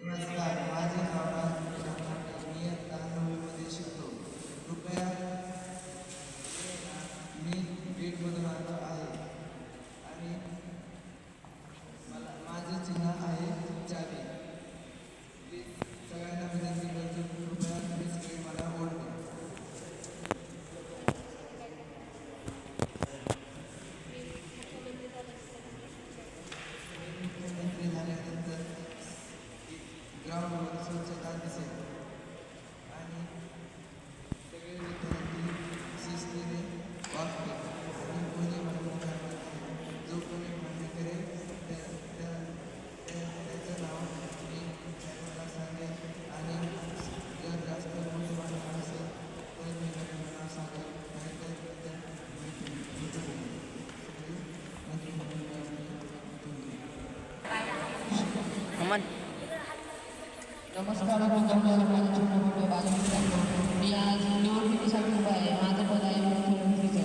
नमस्कार, माझे नाव राज शामराव. मी इयत्ता 9वीमध्ये शिकतो. कृपया मी बीडमधून आलो आहे आणि माझे चिन्ह आहे चावी. प्लीज सगळ्यांना विनंती करतो, कृपया तुम्ही सगळे मला वोट द्या. मुख्यमंत्री झाल्यानंतर ग्राउंडवर स्वच्छता दिसेल आणि सगळे विद्यार्थी शिस्तीने वागतील आणि कोणी जो कोणी भांडण करेल त्याचं नाव मी मला सांगेल आणि जर जास्त मोठे भांडण असेल तर मी नाव सांगेल. नाहीतर नमस्कार माझे छोटे मोठे बालमित्रांनो, मी आज निवडणुकीसाठी उभा आहे. माझं पद आहे मुख्यमंत्रीचं.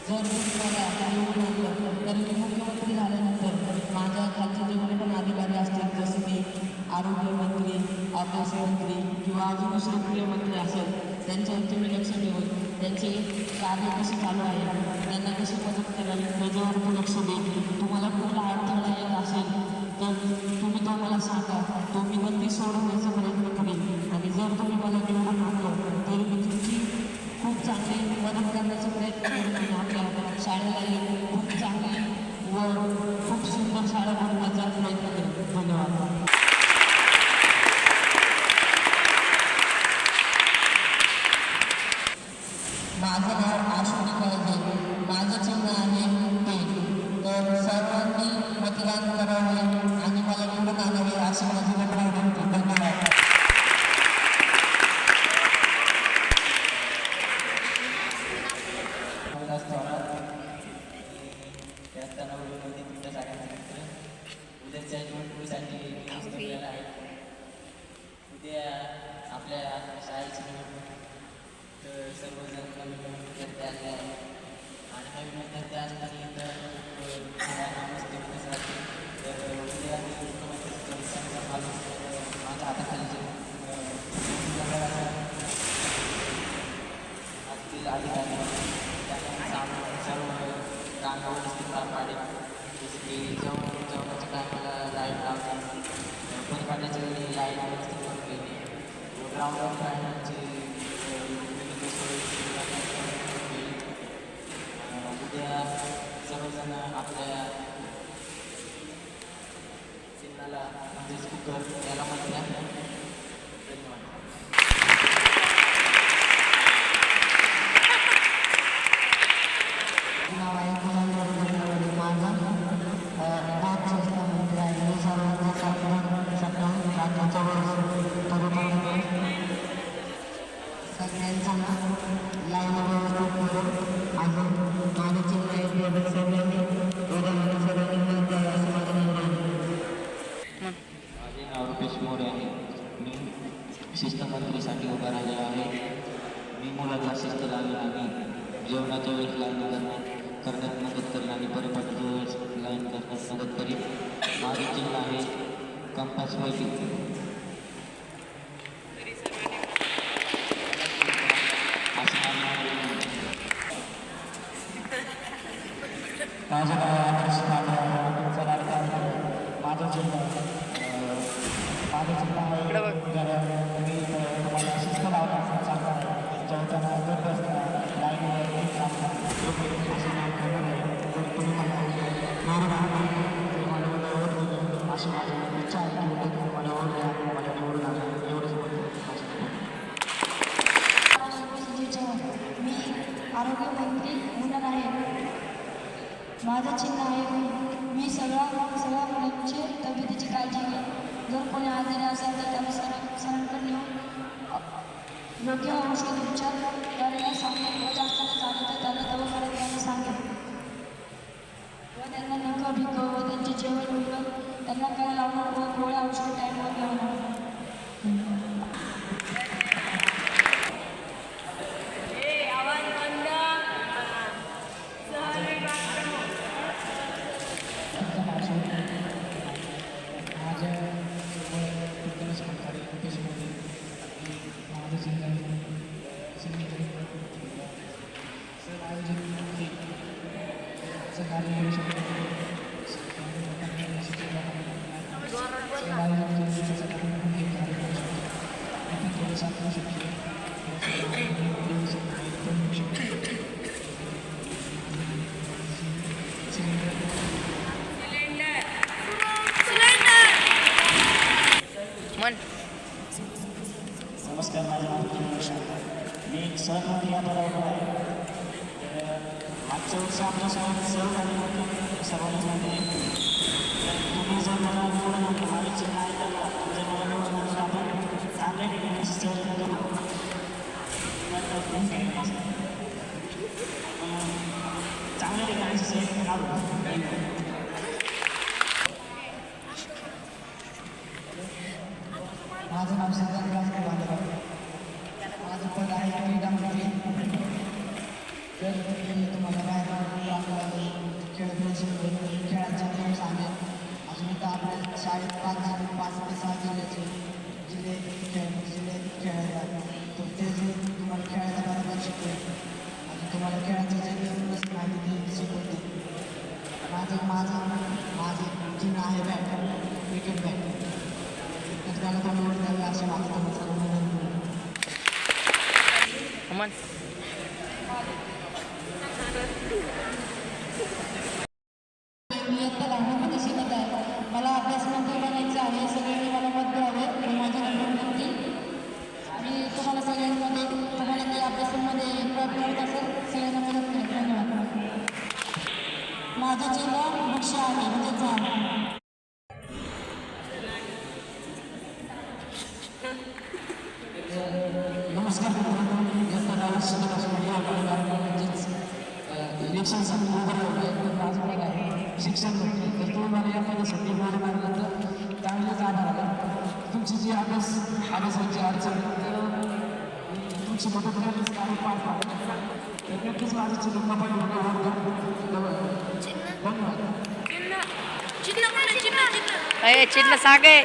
जर तुम्ही मला निवडून आणलं तर मी मुख्यमंत्री झाल्यानंतर माझ्या खालचे जेवढे पण अधिकारी असतील, जसे की आरोग्यमंत्री, अभ्यासमंत्री किंवा अजून दुसरे गृहमंत्री असेल, त्यांच्यावरती मी लक्ष ठेवून त्यांचे कार्य कसे चालू आहे, त्यांना कशी मदत करावी त्याच्यावरती लक्ष देईन. तुम्हाला कुठला अडथळा येत असेल तर तुम्ही तो मला सांगा, तो मी नक्की सोडवण्याचा प्रयत्न करेन. आणि जर तुम्ही मला निवडून आणलं तर मी तुमची खूप चांगली मदत करण्याचा प्रयत्न करेन आणि आपल्या शाळेला खूप चांगली व खूप सुंदर शाळा बनवण्याचा प्रयत्न करेन. धन्यवाद. माझं नाव अश्विनी पाहिजे. माझं चिन्ह आहे पेन. तर सर्वांनी मतदान करावे आणि मला निवडून आणावे अशी माझी विनंती. धन्यवाद. उद्याच्या निवडणुकीसाठी आहे. उद्या आपल्या शाळेची निवडणूक, तर सर्वजण नवीन विद्यार्थी आले आहे आणि नवीन विद्यार्थी असताना तर तर उद्या माझ्या हाताखाली जे असतील अधिकारी त्यांना सर्व काम व्यवस्थित पार पाडेल. जसं की जेवणाच्या टायमाला लाईट लावणे, परिपाण्याच्या वेळी लाईट व्यवस्थित करून घेणे, ग्राउंडवर खेळण्याची उद्या सर्वजण आपल्या चिन्हाला म्हणजे स्पीकर याला म्हणूया. धन्यवाद. नाव आहे माझं दोन संस्थांमध्ये आहे. मी सर्वांचा राज्याच्या सगळ्यांचा लाईन व्यवस्थित करून अजून माझं चिन्ह आहे सगळ्यांनी सर्वांनी द्यावे असं माझं निवड आहे. माझे नाव रुपेश मोरे आहे. मी शिस्तमंत्रीसाठी उभा राहिलेलो आहे. मी मुलांना शिस्त लावली आणि जेवणाच्या वेळेस लाईन करण्यात मदत करेन आणि परिपाठाच्या वेळेस लाईन करण्यात मदत करेन. माझे चिन्ह आहे कंपास वैदिक. माझं नाव आदर्श तुमचा लाडका माझं चिन्ह आहे. मी तुम्हाला शिस्त लावला सांगता जेवताना जर बसताना लाईनवर असं नाव ठेवलं आहे. जर तुम्ही मला मला ओढ दिली अशी माझी इच्छा आहे की तुम्ही मला ओढ द्या, मला निवडून आणा. एवढंच मी आरोग्यमंत्री होणार आहे. माझं चिन्ह आहे मी सगळ्या मुलांची तब्येतीची काळजी घेईन. जर कोणी आजारी असेल तर त्याला सरांकडे नेऊन योग्य औषध उपचार करायला सांगेल व जास्त झालं तर त्याला दवाखान्यात यायला सांगेल व त्यांना नकं भिकं व त्यांचे जेवण बिवण त्यांना काय लावणार व गोळ्या औषध टाईमवर घ्यावं. नमस्कार, माझं नाव किरण शाह. मी सहकारी या पदावर आहे. मागच्या वर्षी आपल्यासोबत सहकार्य होतं सर्वांनी म्हणजे तुम्ही जर मला निवडून आणलं माझी चिन्ह आहे त्याला जर मला निवडून आणलं आपण चांगल्या ठिकाणी सहकार्य करू. चांगल्या ठिकाणी सहकार्य काढू. माझं नाव सिद्धांत राजकीय बांधव. माझं पद आहे क्रीडा मंत्री. तर मी तुम्हाला बाहेर खेळ खेळांचा नियम सांगेन. अजून इथं आपल्या शाळेत 5 ते 6 जिल्हे खेळायला तर ते जे तुम्हाला खेळायला बरोबर शिकवेल आणि तुम्हाला खेळायचं जे नियम माहिती ते शिकवते. माझं चिन्ह आहे बॅट, क्रिकेट बॅट. तर त्याला तो निवड द्यावी असे माझं तुम्हाला मी आत्ता लहानपणी शिकत आहे. मला अभ्यासमंत्री बनायचं आहे. सगळ्यांनी मला मत द्यावे. मी माझी विनंती मी तुम्हाला सगळ्यांमध्ये तुम्हाला काही अभ्यासामध्ये प्रॉब्लेम होत असेल सगळ्यांना मदत करेन. धन्यवाद. माझं चिन्ह वृक्ष आहे म्हणजे झाड. नमस्कार इलेक्शनसाठी उभं राहिलं आहे. माझं पद आहे शिक्षण मंत्री. तर तुम्ही मला या पदासाठी निवडून आणलं तर चांगलेच आभार आहे. तुमची जी अभ्यासाची अडचण तर तुमची मदत करण्याचं काम पार पाडलं तर नक्कीच माझं चिन्ह धन्यवाद. चिन्ह सांगे.